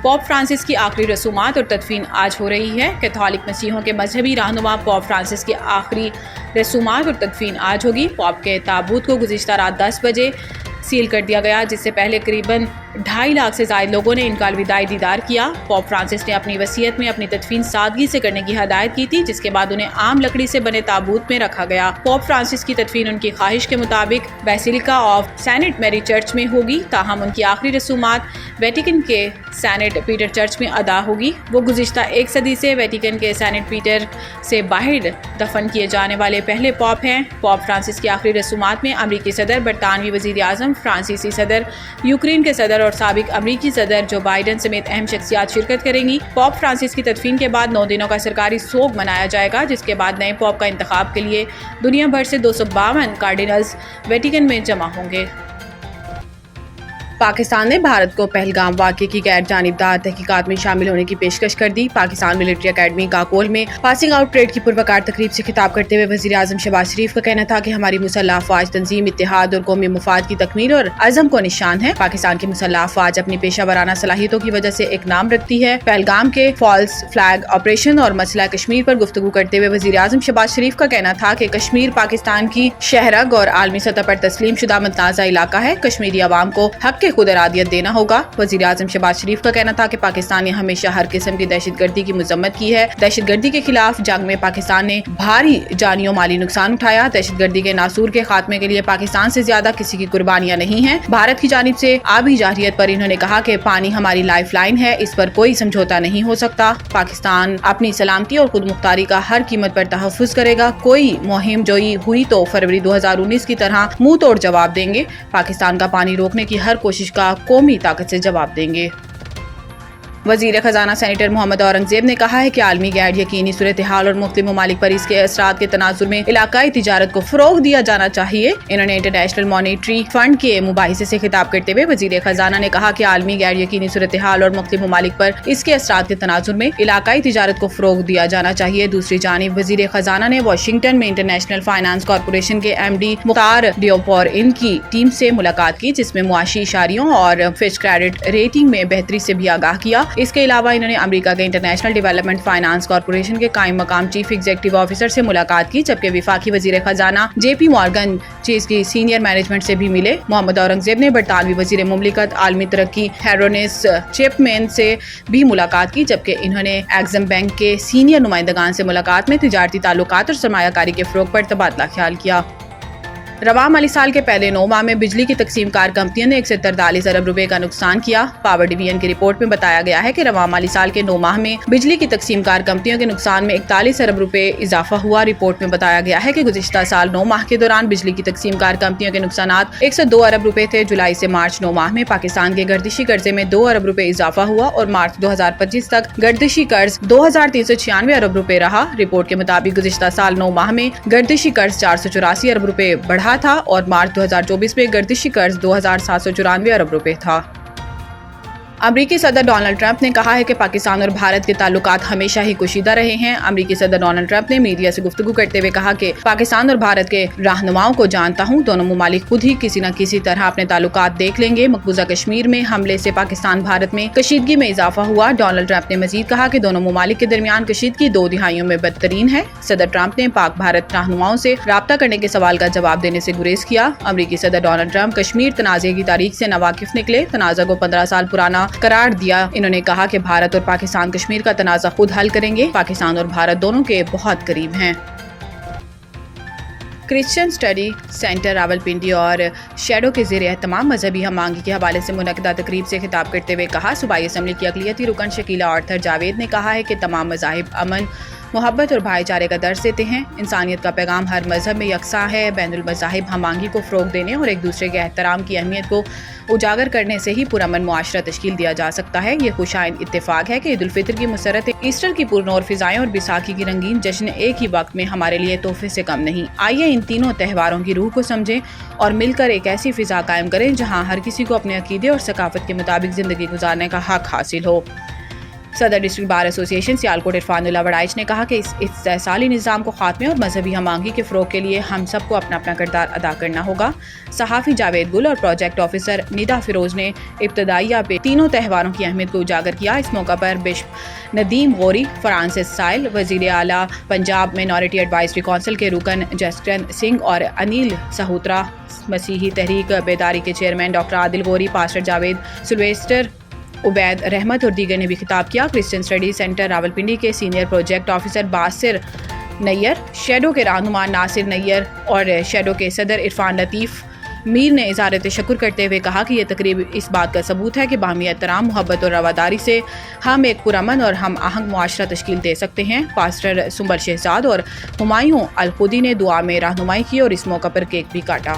Pope Francis کی آخری رسومات اور تدفین آج ہو رہی ہے۔ کیتھولک مسیحیوں کے مذہبی رہنما پوپ فرانسس کی آخری رسومات اور تدفین آج ہوگی۔ پوپ کے تابوت کو گزشتہ رات 10 بجے سیل کر دیا گیا، جس سے پہلے قریباً 2.5 لاکھ سے زائد لوگوں نے ان کا الوداعی دیدار کیا۔ پوپ فرانسس نے اپنی وصیت میں اپنی تدفین سادگی سے کرنے کی ہدایت کی تھی، جس کے بعد انہیں عام لکڑی سے بنے تابوت میں رکھا گیا۔ پوپ فرانسس کی تدفین ان کی خواہش کے مطابق بیسیلیکا آف سینٹ میری چرچ میں ہوگی، تاہم ان کی آخری رسومات ویٹیکن کے سینٹ پیٹر چرچ میں ادا ہوگی۔ وہ گزشتہ 1 صدی سے ویٹیکن کے سینٹ پیٹر سے باہر دفن کیے جانے والے پہلے پوپ ہیں۔ پوپ فرانسس کی آخری رسومات میں امریکی صدر، برطانوی وزیر اعظم، فرانسیسی صدر، یوکرین کے صدر اور سابق امریکی صدر جو بائیڈن سمیت اہم شخصیات شرکت کریں گی۔ پوپ فرانسس کی تدفین کے بعد 9 دنوں کا سرکاری سوگ منایا جائے گا، جس کے بعد نئے پوپ کا انتخاب کے لیے دنیا بھر سے 252 کارڈینلز ویٹیکن میں جمع ہوں گے۔ پاکستان نے بھارت کو پہلگام واقعے کی غیر جانبدار تحقیقات میں شامل ہونے کی پیشکش کر دی۔ پاکستان ملٹری اکیڈمی کاکول میں پاسنگ آؤٹ پریڈ کی پروقار تقریب سے خطاب کرتے ہوئے وزیر اعظم شہباز شریف کا کہنا تھا کہ ہماری مسلح افواج تنظیم، اتحاد اور قومی مفاد کی تکمیل اور عزم کو نشان ہے۔ پاکستان کی مسلح افواج اپنی پیشہ ورانہ صلاحیتوں کی وجہ سے ایک نام رکھتی ہے۔ پہلگام کے فالس فلیگ آپریشن اور مسئلہ کشمیر پر گفتگو کرتے ہوئے وزیر اعظم شہباز شریف کا کہنا تھا کہ کشمیر پاکستان کی شہرگ اور عالمی سطح پر تسلیم شدہ متنازع علاقہ ہے۔ کشمیری عوام کو حق کے خود ارادیت دینا ہوگا۔ وزیر اعظم شہباز شریف کا کہنا تھا کہ پاکستان نے ہمیشہ ہر قسم کی دہشت گردی کی مذمت کی ہے۔ دہشت گردی کے خلاف جنگ میں پاکستان نے بھاری جانی و مالی نقصان اٹھایا۔ دہشت گردی کے ناسور کے خاتمے کے لیے پاکستان سے زیادہ کسی کی قربانیاں نہیں ہیں۔ بھارت کی جانب سے آبی جارحیت پر انہوں نے کہا کہ پانی ہماری لائف لائن ہے، اس پر کوئی سمجھوتا نہیں ہو سکتا۔ پاکستان اپنی سلامتی اور خود مختاری کا ہر قیمت پر تحفظ کرے گا۔ کوئی مہم جوئی ہوئی تو فروری 2019 کی طرح منہ توڑ جواب دیں گے۔ پاکستان کا پانی روکنے کی ہر کوشش کا قومی طاقت سے جواب دیں گے۔ وزیر خزانہ سینیٹر محمد اورنگزیب نے کہا ہے کہ عالمی غیر یقینی صورتحال اور مختلف ممالک پر اس کے اثرات کے تناظر میں علاقائی تجارت کو فروغ دیا جانا چاہیے۔ انہوں نے انٹرنیشنل مانیٹری فنڈ کے مباحثے سے خطاب کرتے ہوئے وزیر خزانہ نے کہا کہ عالمی غیر یقینی صورتحال اور مختلف ممالک پر اس کے اثرات کے تناظر میں علاقائی تجارت کو فروغ دیا جانا چاہیے۔ دوسری جانب وزیر خزانہ نے واشنگٹن میں انٹرنیشنل فائنانس کارپوریشن کے MD مختار ڈیوپور ان کی ٹیم سے ملاقات کی، جس میں معاشی اشاریوں اور فچ کریڈٹ ریٹنگ میں بہتری سے بھی آگاہ کیا۔ اس کے علاوہ انہوں نے امریکہ کے انٹرنیشنل ڈیولپمنٹ فائنانس کارپوریشن کے قائم مقام چیف ایگزیکٹو آفیسر سے ملاقات کی، جبکہ وفاقی وزیر خزانہ JP مورگن چیز کی سینئر مینجمنٹ سے بھی ملے۔ محمد اورنگزیب نے برطانوی وزیر مملکت عالمی ترقی ہیرونیس چیپمین سے بھی ملاقات کی، جبکہ انہوں نے ایگزم بینک کے سینئر نمائندگان سے ملاقات میں تجارتی تعلقات اور سرمایہ کاری کے فروغ پر تبادلہ خیال کیا۔ رواں مالی سال کے پہلے 9 ماہ میں بجلی کی تقسیم کار کمپنیوں نے 143 ارب روپے کا نقصان کیا۔ پاور ڈویژن کی رپورٹ میں بتایا گیا ہے کہ رواں مالی سال کے 9 ماہ میں بجلی کی تقسیم کار کمپنیوں کے نقصان میں 41 ارب روپے اضافہ ہوا۔ رپورٹ میں بتایا گیا ہے کہ گزشتہ سال 9 ماہ کے دوران بجلی کی تقسیم کار کمپنیوں کے نقصانات 102 ارب روپے تھے۔ جولائی سے مارچ 9 ماہ میں پاکستان کے گردشی قرضے میں 2 ارب روپے اضافہ ہوا اور مارچ 2025 تک گردشی قرض 2396 ارب روپے رہا۔ رپورٹ کے مطابق گزشتہ سال 9 ماہ میں گردشی قرض 484 ارب روپے بڑھا تھا اور مارچ 2024 میں گردشی قرض 2794 ارب روپے تھا۔ امریکی صدر ڈونلڈ ٹرمپ نے کہا ہے کہ پاکستان اور بھارت کے تعلقات ہمیشہ ہی کشیدہ رہے ہیں۔ امریکی صدر ڈونلڈ ٹرمپ نے میڈیا سے گفتگو کرتے ہوئے کہا کہ پاکستان اور بھارت کے رہنماؤں کو جانتا ہوں، دونوں ممالک خود ہی کسی نہ کسی طرح اپنے تعلقات دیکھ لیں گے۔ مقبوضہ کشمیر میں حملے سے پاکستان بھارت میں کشیدگی میں اضافہ ہوا۔ ڈونلڈ ٹرمپ نے مزید کہا کہ دونوں ممالک کے درمیان کشیدگی 2 دہائیوں میں بدترین ہے۔ صدر ٹرمپ نے پاک بھارت رہنماؤں سے رابطہ کرنے کے سوال کا جواب دینے سے گریز کیا۔ امریکی صدر ڈونلڈ ٹرمپ کشمیر تنازع کی تاریخ سے ناواقف نکلے، تنازع کو 15 سال پرانا قرار دیا۔ انہوں نے کہا کہ بھارت اور پاکستان کشمیر کا تنازع خود حل کریں گے۔ پاکستان اور بھارت دونوں کے بہت قریب ہیں۔ کرسچن اسٹڈی سینٹر راولپنڈی اور شیڈو کے زیر اہتمام مذہبی ہم آہنگی کے حوالے سے منعقدہ تقریب سے خطاب کرتے ہوئے کہا، صوبائی اسمبلی کی اقلیتی رکن شکیلہ آرتھر جاوید نے کہا ہے کہ تمام مذاہب امن، محبت اور بھائی چارے کا درس دیتے ہیں۔ انسانیت کا پیغام ہر مذہب میں یکساں ہے۔ بین المذاہب ہم آہنگی کو فروغ دینے اور ایک دوسرے کے احترام کی اہمیت کو اجاگر کرنے سے ہی پرامن معاشرہ تشکیل دیا جا سکتا ہے۔ یہ خوشائن اتفاق ہے کہ عید الفطر کی مسرت، ایسٹر کی پرنور فضائیں اور بیساکھی کی رنگین جشن ایک ہی وقت میں ہمارے لیے تحفے سے کم نہیں۔ آئیے ان تینوں تہواروں کی روح کو سمجھیں اور مل کر ایک ایسی فضا قائم کریں جہاں ہر کسی کو اپنے عقیدے اور ثقافت کے مطابق زندگی گزارنے کا حق حاصل ہو۔ صدر ڈسٹرکٹ بار ایسوسی ایشن سیالکوٹ عرفان اللہ وڑائچ نے کہا کہ اس استحصالی نظام کو خاتمے اور مذہبی ہم آہنگی کے فروغ کے لیے ہم سب کو اپنا اپنا کردار ادا کرنا ہوگا۔ صحافی جاوید گل اور پروجیکٹ آفیسر ندا فیروز نے ابتدائیہ پہ تینوں تہواروں کی اہمیت کو اجاگر کیا۔ اس موقع پر بشپ ندیم غوری، فرانسس سائل، وزیر اعلیٰ پنجاب مائنورٹی ایڈوائزری کونسل کے رکن جسٹن سنگھ اور انیل سہوترا، مسیحی تحریک بیداری کے چیئرمین ڈاکٹر عادل غوری، پاسٹر جاوید سلویسٹر، عبید رحمت اور دیگر نے بھی خطاب کیا۔ کرسچن اسٹڈیز سینٹر راولپنڈی کے senior project officer Basir Nayyar, شیڈو کے رہنما ناصر نیئر اور شیڈو کے صدر عرفان لطیف میر نے اظہار تشکر کرتے ہوئے کہا کہ یہ تقریب اس بات کا ثبوت ہے کہ باہمی احترام، محبت اور رواداری سے ہم ایک پرامن اور ہم آہنگ معاشرہ تشکیل دے سکتے ہیں۔ پاسٹر سنبل شہزاد اور ہمایوں الخودی نے دعا میں رہنمائی کی اور اس موقع پر کیک بھی کاٹا۔